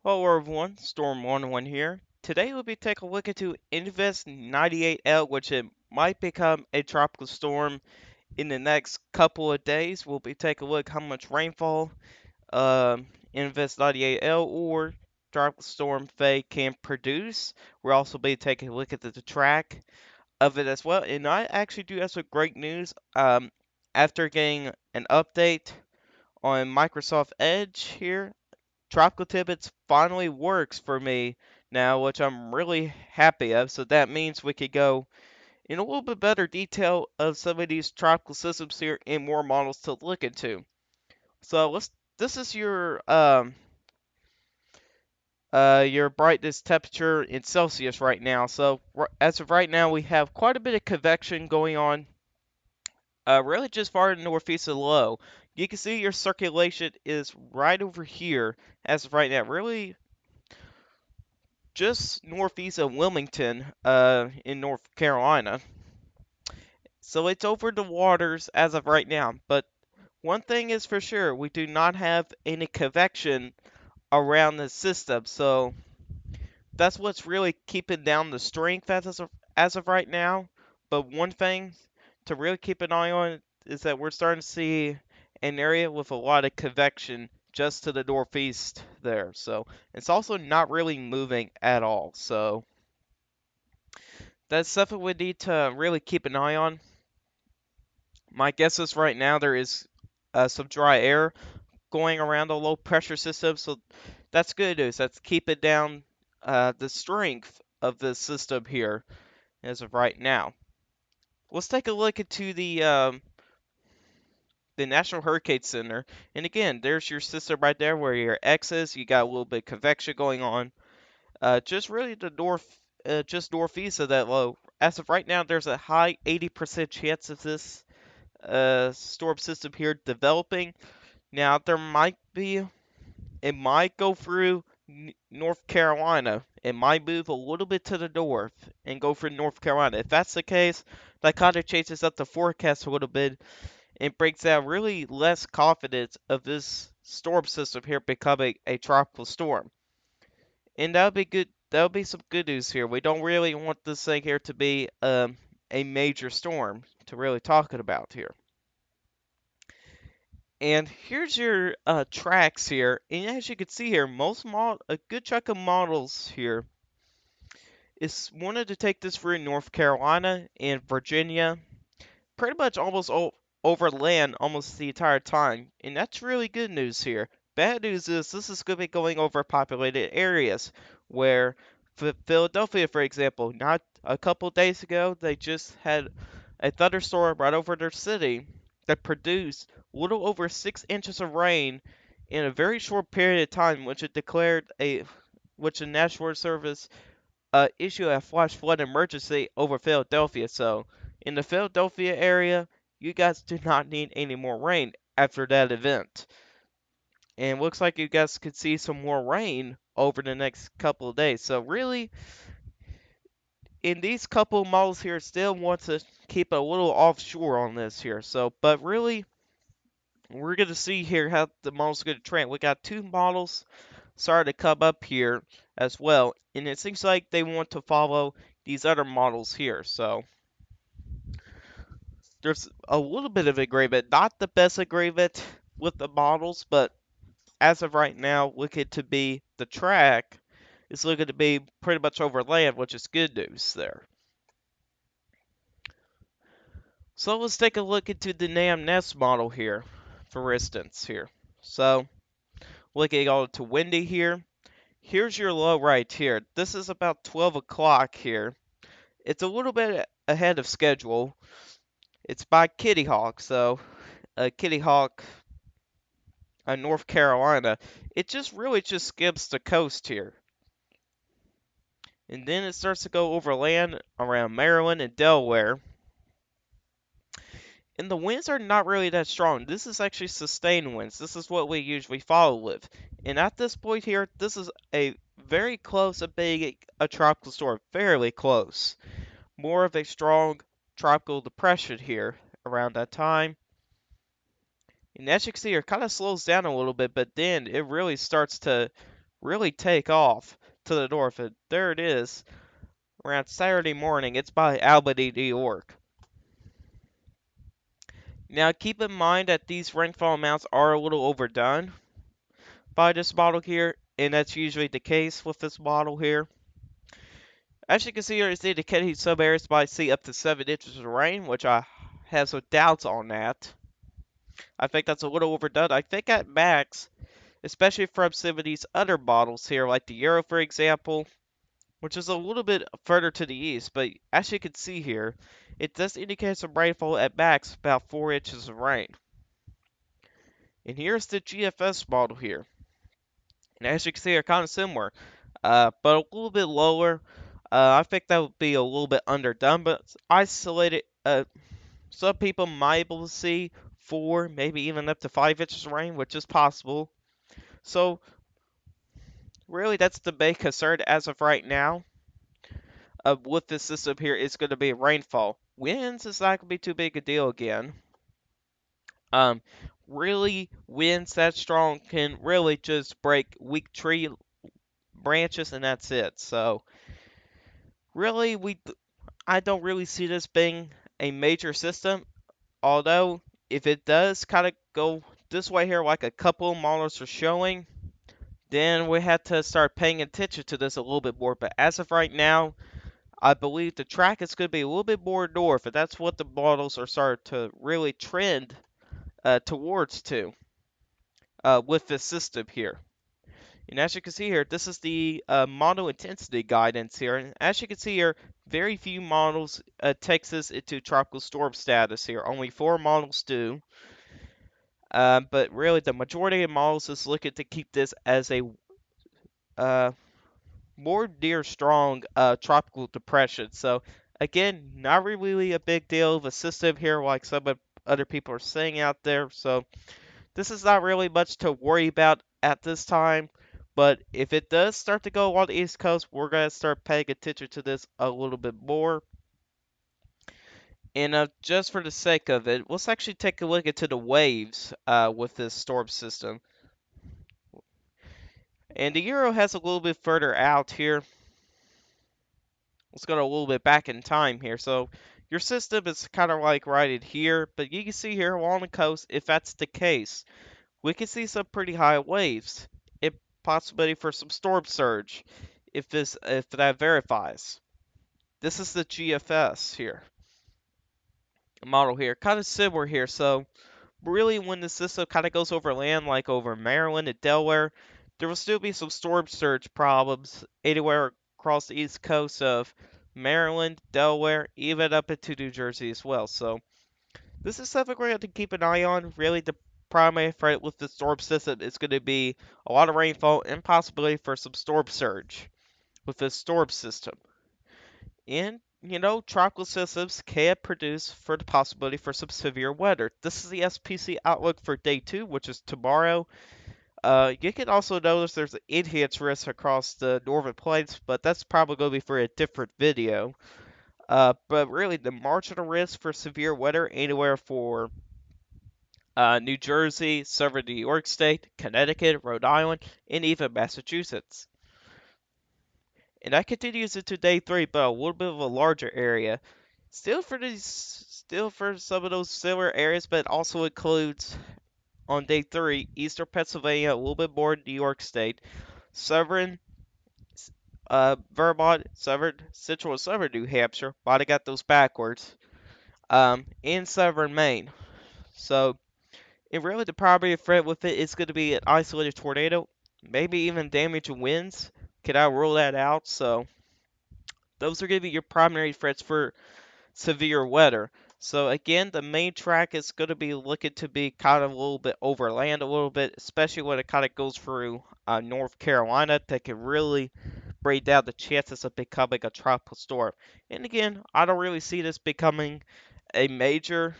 Hello everyone, Storm 101 here. Today we'll be taking a look into Invest 98L, which it might become a tropical storm in the next couple of days. We'll be taking a look how much rainfall Invest 98L or tropical storm Faye can produce. We'll also be taking a look at the track of it as well. And I actually do have some great news. After getting an update on Microsoft Edge here, Tropical Tibbets finally works for me now, which I'm really happy of. So that means we could go in a little bit better detail of some of these tropical systems here and more models to look into. So let's. This is your brightness temperature in Celsius right now. So as of right now, we have quite a bit of convection going on. Really just far to the northeast of the low. You can see your circulation is right over here as of right now. Really just northeast of Wilmington, in North Carolina. So it's over the waters as of right now. But one thing is for sure, we do not have any convection around the system. So that's what's really keeping down the strength as of right now. But one thing to really keep an eye on is that we're starting to see an area with a lot of convection just to the northeast there. So it's also not really moving at all. So that's something we need to really keep an eye on. My guess is right now there is some dry air going around the low pressure system, so that's good news. That's keeping down the strength of the system here as of right now. Let's take a look into the National Hurricane Center, and again, there's your system right there where your X is. You got a little bit of convection going on. Just really the just northeast of that low. As of right now, there's a high 80% chance of this storm system here developing. Now, it might go through North Carolina. It might move a little bit to the north and go through North Carolina. If that's the case, that kind of changes up the forecast a little bit and breaks down really less confidence of this storm system here becoming a tropical storm. And that'll be good. That'll be some good news here. We don't really want this thing here to be a major storm to really talk about here. And here's your tracks here. And as you can see here, a good chunk of models here is wanted to take this through North Carolina and Virginia, pretty much almost over land almost the entire time. And that's really good news here. Bad news is this is going to be going over populated areas where Philadelphia, for example, not a couple days ago, they just had a thunderstorm right over their city that produced a little over 6 inches of rain in a very short period of time, which the National Weather Service issued a flash flood emergency over Philadelphia. So, in the Philadelphia area, you guys do not need any more rain after that event. And it looks like you guys could see some more rain over the next couple of days. So, really, in these couple models here, still want to keep a little offshore on this here. So, but really, we're going to see here how the models are going to trend. We got two models starting to come up here as well, and it seems like they want to follow these other models here. So there's a little bit of agreement, not the best agreement with the models, but as of right now, looking to be the track is looking to be pretty much over land, which is good news there. So let's take a look into the NAM-NEST model here, for instance here. So looking on to Windy here. Here's your low right here. This is about 12 o'clock here. It's a little bit ahead of schedule. It's by Kitty Hawk, so Kitty Hawk, North Carolina. It just really just skips the coast here. And then it starts to go over land around Maryland and Delaware. And the winds are not really that strong. This is actually sustained winds. This is what we usually follow with. And at this point here, this is a very close to being a tropical storm. Fairly close. More of a strong tropical depression here around that time. And as you can see, it kind of slows down a little bit, but then it really starts to really take off to the north. And there it is, around Saturday morning. It's by Albany, New York. Now keep in mind that these rainfall amounts are a little overdone by this model here, and that's usually the case with this model here. As you can see here, it's indicating some areas might see up to 7 inches of rain, which I have some doubts on that. I think that's a little overdone. I think at max, especially from some of these other models here, like the Euro, for example, which is a little bit further to the east, but as you can see here, it does indicate some rainfall at max, about 4 inches of rain. And here's the GFS model here. And as you can see, they're kind of similar, but a little bit lower. I think that would be a little bit underdone, but isolated. Some people might be able to see 4, maybe even up to 5 inches of rain, which is possible. So really, that's the main concern as of right now. With this system here, is going to be rainfall. Winds is not going to be too big a deal again. Um, really, winds that strong can really just break weak tree branches, and that's it. So really, I don't really see this being a major system. Although, if it does kind of go this way here, like a couple models are showing, then we have to start paying attention to this a little bit more. But as of right now, I believe the track is going to be a little bit more north, and that's what the models are starting to really trend towards to with this system here. And as you can see here, this is the model intensity guidance here. And as you can see here, very few models takes this into tropical storm status here. Only 4 models do. But really, the majority of models is looking to keep this as a uh, more near strong tropical depression. So again, not really a big deal of a system here like some other people are saying out there. So this is not really much to worry about at this time. But if it does start to go on the East Coast, we're going to start paying attention to this a little bit more. And just for the sake of it, let's actually take a look into the waves with this storm system. And the Euro has a little bit further out here. Let's go a little bit back in time here. So your system is kind of like right in here, but you can see here along the coast, if that's the case, we can see some pretty high waves. It possibility for some storm surge if that verifies. This is the GFS here model here, kind of similar here. So really, when the system kind of goes over land, like over Maryland and Delaware, there will still be some storm surge problems anywhere across the east coast of Maryland, Delaware, even up into New Jersey as well. So this is something we're going to keep an eye on. Really, the primary threat with the storm system is going to be a lot of rainfall and possibility for some storm surge with this storm system. And, tropical systems can produce for the possibility for some severe weather. This is the SPC outlook for day 2, which is tomorrow. You can also notice there's an enhanced risk across the northern plains, but that's probably going to be for a different video. But really, the marginal risk for severe weather anywhere for New Jersey, southern New York State, Connecticut, Rhode Island, and even Massachusetts. And that continues into day 3, but a little bit of a larger area. Still for some of those similar areas, but it also includes on day 3, eastern Pennsylvania, a little bit more New York State, southern Vermont, central and southern New Hampshire. Might have got those backwards. And southern Maine. So, and really the primary threat with it is going to be an isolated tornado, maybe even damaging winds. Can I rule that out? So, those are going to be your primary threats for severe weather. So again, the main track is going to be looking to be kind of a little bit overland a little bit, especially when it kind of goes through North Carolina. That can really bring down the chances of becoming a tropical storm. And again, I don't really see this becoming a major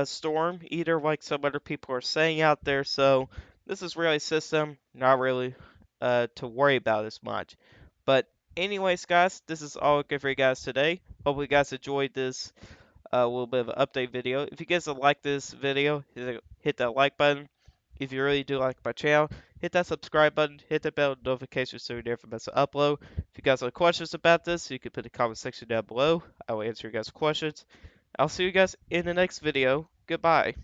storm either, like some other people are saying out there. So this is really a system, not really to worry about as much. But anyways, guys, this is all good for you guys today. Hope you guys enjoyed this a little bit of an update video. If you guys like this video, hit that like button. If you really do like my channel, hit that subscribe button, hit the bell notification so you never miss an upload. If you guys have questions about this, you can put in the comment section down below. I will answer your guys' questions. I'll see you guys in the next video. Goodbye.